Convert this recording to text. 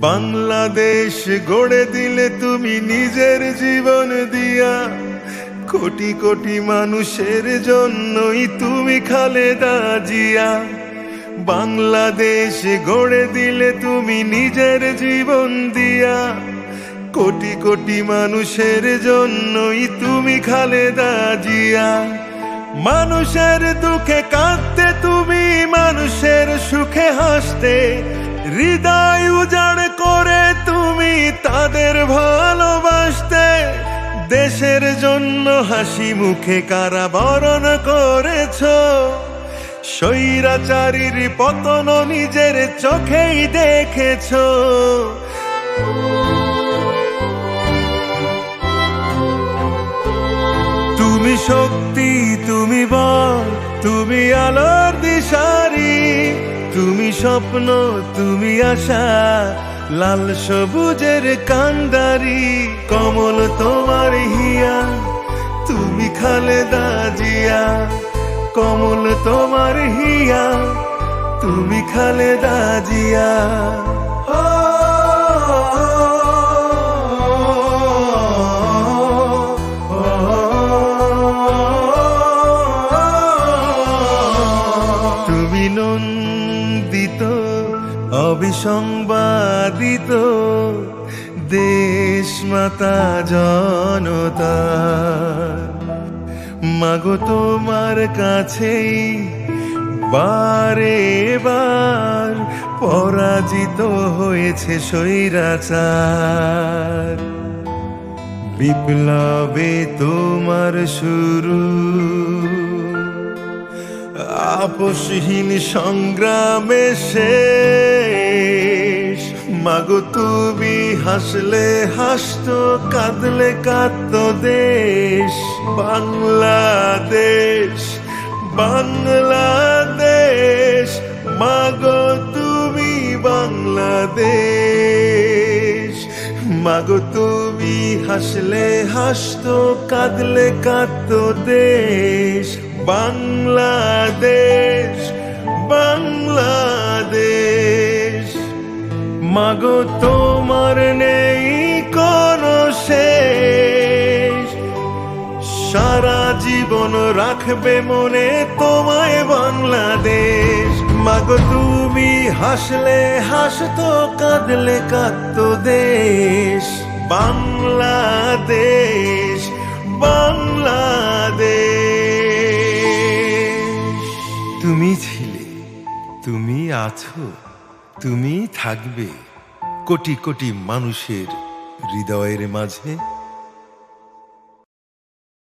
বাংলাদেশ গড়ে দিলে তুমি নিজের জীবন দিয়া, কোটি কোটি মানুষের জন্যই তুমি খালেদা জিয়া। বাংলাদেশ গড়ে দিলে তুমি নিজের জীবন দিয়া, কোটি কোটি মানুষের জন্যই তুমি খালেদা জিয়া। মানুষের দুঃখে কাঁদতে তুমি, মানুষের সুখে হাসতে, হৃদয় উজাড় করে তুমি তাদের ভালোবাসতে। দেশের জন্য হাসি মুখে কারাবরণ করেছ, স্বৈরাচারীর পতন নিজের চোখেই দেখেছ। তুমি শক্তি, তুমি বল, তুমি আলোর দিশারি, তুমি স্বপ্ন, তুমি আশা, লাল সবুজের কান্ডারি। কমল তোমার হিয়া, তুমি খালেদা জিয়া। কমল তোমার হিয়া, তুমি খালেদা জিয়া। তুমি নন্দিত, অবিসংবাদিত, দেশ মাতা জনতা। মাগো তোমার কাছেই বারে বার পরাজিত হয়েছে স্বৈরাচার। বিপ্লবে তোমার শুরু, আপোষহীন সংগ্রামে শেষ। মাগো তুমি হাসলে হাসতো, কাঁদলে কাঁদতো দেশ। বাংলাদেশ, বাংলাদেশ, মাগো তুমি বাংলাদেশ। মাগো তুমি হাসলে হাসতো, কাঁদলে কাঁদতো দেশ। বাংলাদেশ, বাংলাদেশ, মাগো তোমার নেই কোনো শেষ। সারা জীবন রাখবে মনে তোমায় বাংলাদেশ। মাগো তুমি হাসলে হাসতো, কাঁদলে কাঁদতো দেশ। বাংলাদেশ, বাংলাদেশ। তুমি ছিলে, তুমি আছো, তুমি থাকবে কোটি কোটি মানুষের হৃদয়ের মাঝে।